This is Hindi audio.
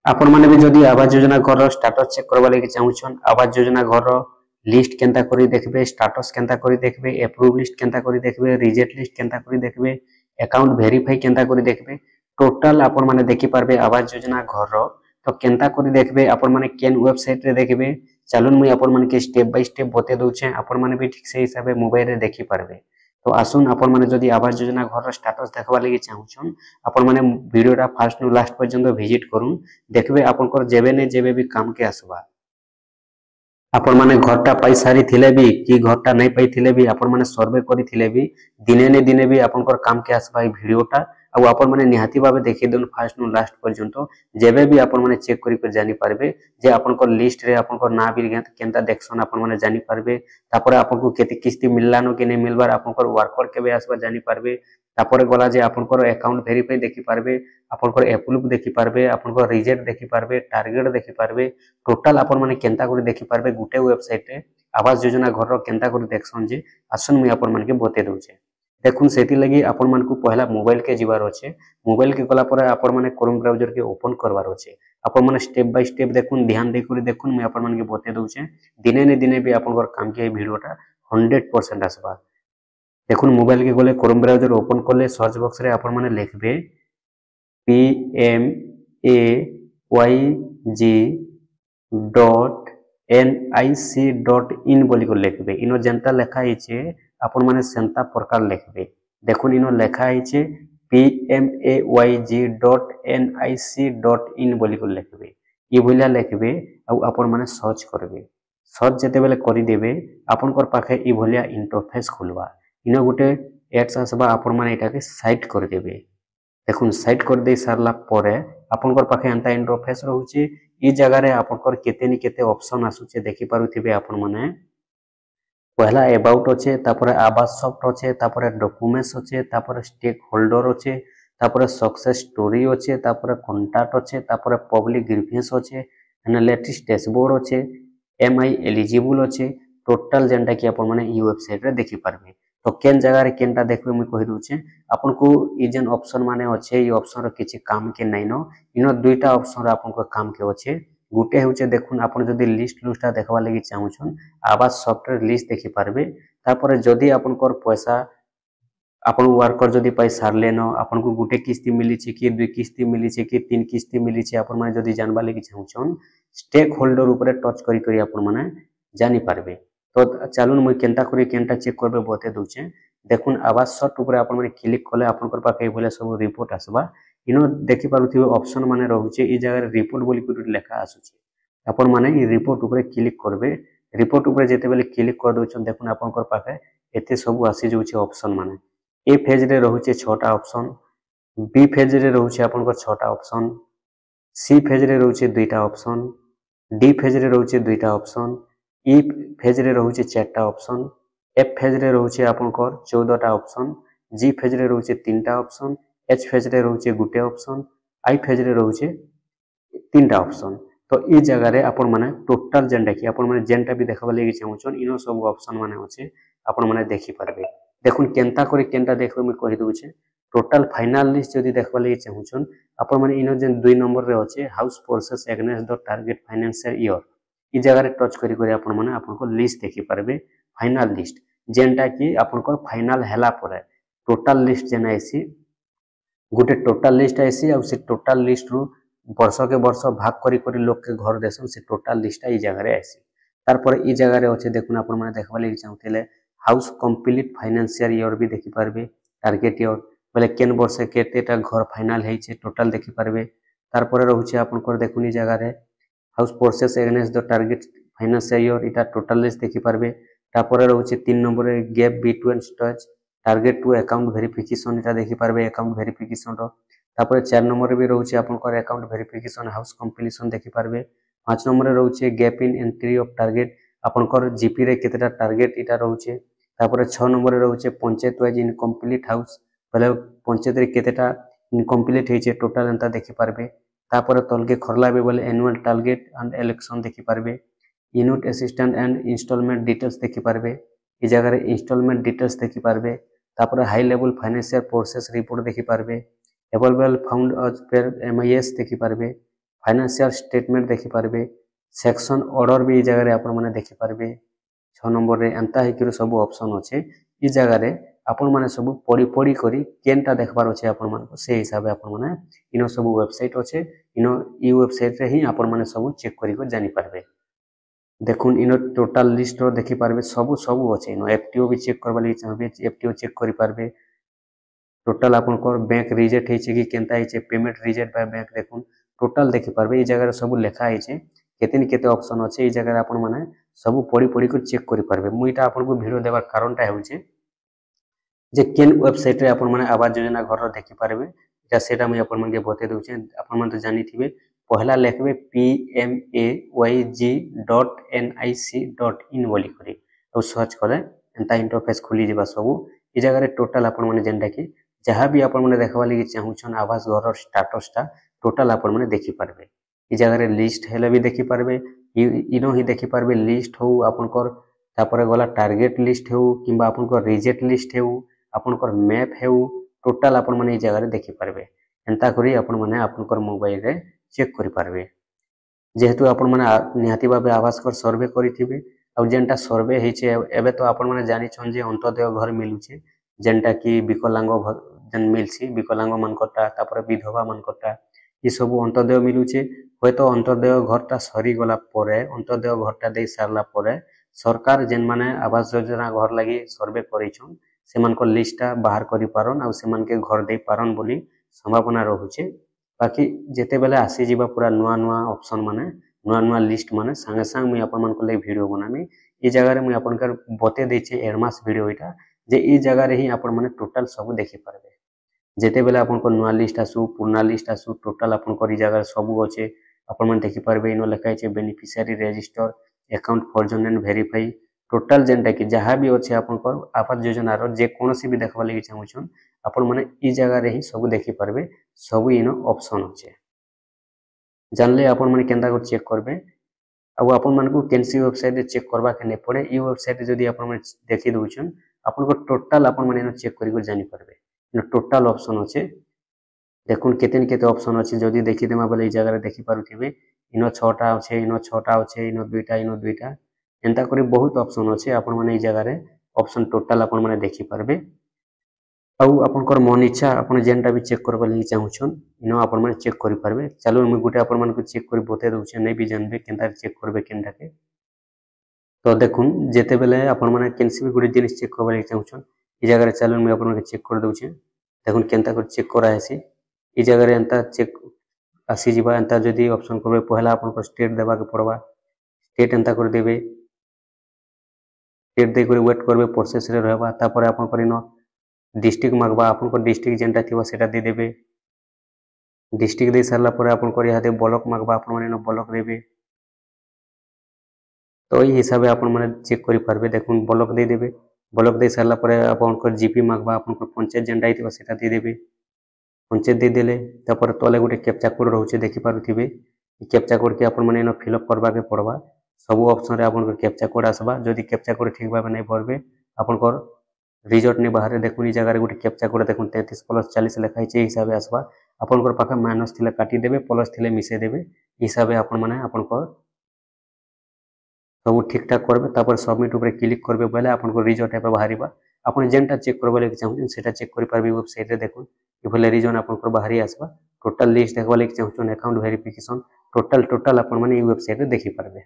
आपण माने भी जदि आवास योजना घर स्टेटस चेक करबा लागि चाहूछन आवास योजना घर लिस्ट केनता करी देखबे स्टेटस केनता करी देखबे अप्रूव लिस्ट केनता करी देखबे रिजेक्ट लिस्ट केनता करी देखबे अकाउंट वेरीफाई केनता करी देखबे टोटल आपण माने देखि पारबे आवास योजना घर तो केनता करी देखबे आपण माने केन वेबसाइट रे देखबे चलून मुई आपण माने के स्टेप बाय स्टेप बते दउछे आपण माने भी ठीक से हिसाबे मोबाइल रे देखि पारबे। तो आसुन आपण माने जदि आवास योजना घर स्टेटस देखबा लागि चाहूछन आपण माने वीडियोटा फास्ट नु लास्ट पर्यंत विजिट करूँ देखबे आपनकर जेबे ने जेबे भी काम के आसबा। आपण माने घरटा पाई सारी थिले भी कि घरटा नहीं पाई थिले भी आपण माने सर्वे करी थिले भी दिने ने दिने भी आपनकर काम के आसबा ई वीडियोटा आ आपण माने निहाती भाबे देखि देन फास्ट नु लास्ट पर्यंत जेबे भी आपण माने चेक करी कर जानि पारबे जे आपनकर लिस्ट रे आपनकर ना भी केनता देखसन आपण माने जानि पारबे तापर आपनको केते किस्ती मिलला न कि नहीं मिलबार आपनकर वर्कर केबे आसबा जानि पारबे तापर गला जे आपनकर अकाउंट वेरीफाई देखि पारबे आपनकर अप्रूव देखि पारबे आपनकर रिजेक्ट देखि पारबे टारगेट देखि पारबे टोटल आपण माने केनता करी देखि पारबे गुटे वेबसाइट रे आवास योजना घर केनता करी देखसन जे आसन मुई आपण माने के बते दउछे देखुन सेति लगी आपण मान को पहला मोबाइल के जीवार अच्छे मोबाइल के गला पर आपण माने क्रोम ब्राउजर के ओपन करवार अच्छे आपण माने स्टेप बाय स्टेप देखुन ध्यान दे करी देखुन मैं आपण मान के बते दउछे दिने ने दिने भी आपण काम के वीडियोटा 100% आसबा। देखुन मोबाइल के गले क्रोम ब्राउजर ओपन करले सर्च बॉक्स रे आपण माने लिखबे pmayg.nic.in बोली को लिखबे इनो जनता लेखा हिचे आपण माने सेंता प्रकार लिखबे देखुन इनो लेखा हिचे pmayg.nic.in बोली को लिखबे ई भलिया लिखबे आ आपण माने सर्च करबे सर्च जते बेले करि देबे आपनकर पाखे ई भलिया इंटरफेस खुलबा इनो गुटे एड्स आसबा आपण माने एटा के साइट कर देबे देखुन साइट कर दे सारला परे आपनकर पाखे अंता इंटरफेस रहउची ई जगह रे आपनकर केतेनी केते ऑप्शन आसुचे देखि पारुथिबे आपण माने पहला अबाउट अच्छे तापरे आवास सॉफ्ट अच्छे तापरे डॉक्यूमेंट्स अच्छे तापरे स्टेक होल्डर अच्छे तापरे सक्सेस स्टोरी अच्छे तापरे कांटेक्ट अच्छे तापरे पब्लिक ग्रीवेंस अच्छे एनालिटिक्स डैशबोर्ड अच्छे एमआई एलिजिबल अच्छे टोटल जेंटा कि आपण माने ई वेबसाइट रे देखि पारबे तो केन जगह रे केनटा देखबे मुई कहि दउचे आपन को ई जेन ऑप्शन माने अच्छे ई ऑप्शन रे किछि काम के नाइनो इनो दुईटा ऑप्शन रे आपन को काम के अच्छे गुटे होचे देखुन आपण जदी लिस्ट लुस्टा देखबा लागि चाहूछन आवास सॉफ्टवेयर लिस्ट देखि पारबे तापर जदी आपनकर पैसा आपण वर्कर जदी पाई सारले न आपन को गुटे किस्ती मिली छै कि दुई किस्ती मिली छै कि तीन किस्ती मिली छै आपण माने जदी जानबा लागि चाहूछन स्टेक होल्डर ऊपर टच करी करी आपण माने जानि पारबे तो चलून मुई केनता करी केनटा चेक करबे बते दउचे देखुन आवास सॉफ्ट ऊपर आपण माने क्लिक कले आपनकर पाके भले सब रिपोर्ट आसबा इनो देखि पारुथिबे ऑप्शन माने रहउचे ई जगह रिपोर्ट बोली कुछ लेखा आसुचे आपण माने ई रिपोर्ट ऊपर क्लिक करबे रिपोर्ट ऊपर जेते बेले क्लिक कर दउछन देखुन आपनकर पाखे एते सब आसी जाउचे ऑप्शन माने ए फेज रे रहउचे 6टा ऑप्शन बी फेज रे रहउचे आपनकर 6टा ऑप्शन सी फेज रे रहउचे 2टा ऑप्शन डी फेज रे रहउचे 2टा ऑप्शन ई फेज रे रहउचे 4टा ऑप्शन एफ फेज रे रहउचे आपनकर 14टा ऑप्शन जी फेज रे रहउचे 3टा ऑप्शन एच फेज रे रहउचे गुटे ऑप्शन आई फेज रे रहउचे 3टा ऑप्शन तो ई जगह रे आपण माने टोटल जेंटा कि आपण माने जेंटा भी देखबा लागि चाहूछन इनो सब ऑप्शन माने होचे आपण माने देखि पारबे देखुन केनता करी केनटा देखबे मैं कहि दउचे टोटल फाइनल लिस्ट जदी देखबा लागि चाहूछन आपण माने इनो जेन 2 नंबर रे होचे house process against the target financial year ई जगह रे टच करी करी आपण माने आपण को लिस्ट देखि पारबे फाइनल लिस्ट जेंटा कि आपण को फाइनल हैला परे टोटल लिस्ट जेना आसी गुटे टोटल लिस्ट आसी आ से टोटल लिस्ट रु वर्ष के वर्ष भाग करी करी लोग के घर देसन से टोटल लिस्ट ई जगह रे आसी तार पर ई जगह रे होचे देखुन आपण माने देखबा लागि चाहूतिले हाउस कंप्लीट फाइनेंशियल ईयर भी देखि पारबे टारगेट ईयर बोले केन वर्ष केतेटा घर फाइनल है छे टोटल देखि पारबे तार पर रहउचे आपण को देखुन ई जगह रे house process against the target financial year इटा टोटल लिस्ट देखि पारबे तापर रहउचे 3 नंबर रे gap between stage target to account verification इटा देखि पारबे अकाउंट वेरिफिकेशन रो तापर 4 नंबर भी रहउचे आपनकर अकाउंट वेरिफिकेशन हाउस कंप्लीशन देखि पारबे 5 नंबर रे रहउचे gap in entry of target आपनकर जीपी रे केतेटा टारगेट इटा रहउचे तापर 6 नंबर रे रहउचे पंचायत वाइज इनकम्प्लीट हाउस पहले पंचायत रे केतेटा इनकम्प्लीट हेचे टोटल अंता देखि पारबे तापर तलके खरला बे बोले एनुअल टारगेट एंड इलेक्शन देखि पारबे unit assistant and installment details देखि पारबे ई जगह रे इंस्टॉलमेंट डिटेल्स देखि पारबे तापर high level financial process report देखि पारबे available found as per MIS देखि पारबे फाइनेंशियल स्टेटमेंट देखि पारबे सेक्शन ऑर्डर भी जगह रे आपण माने देखि पारबे 6 नंबर रे एंता हे कि सब ऑप्शन अच्छे ई जगह रे आपण माने सब पढ़ी पढ़ी करी केनटा देखबार अच्छे आपण मानको से हिसाब से आपण माने इनो सब वेबसाइट अच्छे इनो ई वेबसाइट रे ही आपण माने सब चेक करी को जानि पारबे देखुन इनो टोटल लिस्ट रो देखि पारबे सब सब अच्छे इनो एफटीओ भी चेक करबा लागि चाहबे एफटीओ चेक करि पारबे टोटल आपण को बैंक रिजेक्ट हेचे कि केनता हेचे पेमेंट रिजेक्ट बाय बैंक देखुन टोटल देखि पारबे ई जगह रे सब लिखा हेचे केतेन केते ऑप्शन अच्छे ई जगह रे आपण माने सब पढ़ी पढ़ी को चेक करि पारबे मुइटा आपण को वीडियो देबार कारणटा हेउचे जे केन वेबसाइट रे आपण माने आवास योजना घर देखि पारबे या सेटा मैं आपण माने बते दउचे आपण माने तो जानि थिबे पहला लिखबे pmayg.nic.in बोली करी और सर्च करे एंता इंटरफेस खुली जेबा सब ई जगह रे टोटल आपण माने जेंटा कि जहां भी आपण माने देखबा लागि चाहूछन आवास घर स्टेटस ता टोटल आपण माने देखि पारबे ई जगह रे लिस्ट हेले भी देखि पारबे इनो ही देखि पारबे लिस्ट हो आपण को तापर गला टारगेट लिस्ट हो किंबा आपण को रिजेक्ट लिस्ट हो आपण को मैप हो टोटल आपण माने ई जगह रे देखि पारबे एंता करी आपण माने आपण को मोबाइल रे चेक करि पारबे जेहेतु आपण माने निहाती भाबे आवास कर सर्वे करिथिबे आ जेंटा सर्वे हेचे एबे तो आपण माने जानि छन जे अंत्योदय घर मिलुचे जेंटा कि विकलांग जन मिलसी विकलांग मानकटा तापर विधवा मानकटा ई सब अंत्योदय मिलुचे होय तो अंत्योदय घरटा सरी गला परे अंत्योदय घरटा दे सारला परे सरकार जेन माने आवास योजना घर लागि सर्वे करिछन सेमान को लिस्टटा बाहर करि पारन आ सेमान के घर दे पारन बोली संभावना रहुचे बाकी जेते बेले आसी जीवा पूरा नुआ नुआ ऑप्शन माने नुआ नुआ लिस्ट माने संगे संग मुई अपन मन को ले वीडियो बनामी ई जगह रे मुई अपन कर बते देछे एडमास वीडियो इटा जे ई जगह रे ही अपन माने टोटल सब देखि पारबे जेते बेले अपन को नुआ लिस्ट आसु पुराना लिस्ट आसु टोटल अपन को ई जगह सब अच्छे अपन मन देखि पारबे इनो लिखा छै beneficiary register account frozen and verify total जेंटा कि जहां भी अच्छे अपन को आवास योजना रो जे कोनोसी भी देखबा लागि चाहूछन अपन माने ई जगह रे ही सब देखि पारबे सब इनो ऑप्शन अच्छे जानले अपन माने केंदा को चेक करबे अब अपन मन को केनसी वेबसाइट रे चेक करबा के नै पड़े ई वेबसाइट जदी अपन माने देखि दउछन अपन को टोटल अपन माने इनो चेक करी को जानि पारबे इनो टोटल ऑप्शन अच्छे देखुन केतेन केते ऑप्शन अच्छे जदी देखि देमा बोले ई जगह रे देखि पारुथिबे इनो 6टा अच्छे इनो 6टा अच्छे इनो 2टा एंता करी बहुत ऑप्शन अच्छे अपन माने ई जगह रे ऑप्शन टोटल अपन माने देखि पारबे आउ अपन कर मन इच्छा अपन जेनटा भी चेक करबा लागि चाहूछन इनो अपन माने चेक करि पारबे चलो हम गुटे अपन मन को चेक करि बते दउछे नै भी जानबे केनता चेक करबे केनटा के तो देखुन जेते बेले अपन माने केनसी भी गुटे जिनिस चेक करबा लागि चाहूछन ई जगह रे चलो हम अपन के चेक कर दउछे देखुन केनता कर चेक करा हेसी ई जगह रे एंता चेक आसी जीवा एंता जदी ऑप्शन करबे पहला अपन को स्टेट देबा के पड़बा स्टेट एंता कर देबे स्टेट दे कर वेट करबे प्रोसेस रे रहबा तापर अपन करिनो डिस्ट्रिक्ट मागबा अपन को डिस्ट्रिक्ट जेंटा थिबा सेटा दे देबे डिस्ट्रिक्ट दे सारला परे अपन को यादे ब्लॉक मागबा अपन माने ब्लॉक देबे तो ई हिसाबे अपन माने चेक करि पारबे देखुन ब्लॉक दे देबे ब्लॉक दे सारला परे अपन को जीपी मागबा अपन को पंचायत जेंटा थिबा सेटा दे देबे पंचायत दे देले तापर तले गुटे कैप्चा कोड रहउचे देखि पारुथिबे ई कैप्चा कोड के अपन माने फिल अप करबा के पड़बा सब ऑप्शन रे अपन को कैप्चा कोड आसबा जदी कैप्चा कोड ठीक भाबे नै भरबे अपन को रिजल्ट ने बाहर देखुन ई जगह रे गुटे कैप्चा कोड देखुन 33 + 40 लिखाइ छै हिसाबे आसबा अपन को पाखा माइनस थिले काटी देबे प्लस थिले मिसे देबे हिसाबे अपन माने अपन को सब ठीक ठाक करबे तापर सबमिट ऊपर क्लिक करबे पहले अपन को रिजल्ट एपे बाहरीबा अपन जेंटा चेक करबा लागि चाहू सेटा चेक करि पारबे वेबसाइट रे देखुन ई भले रिजन अपन को बाहरी आसबा टोटल लिस्ट देखबा लागि चाहू अकाउंट वेरिफिकेशन टोटल अपन माने ई वेबसाइट रे देखि पारबे।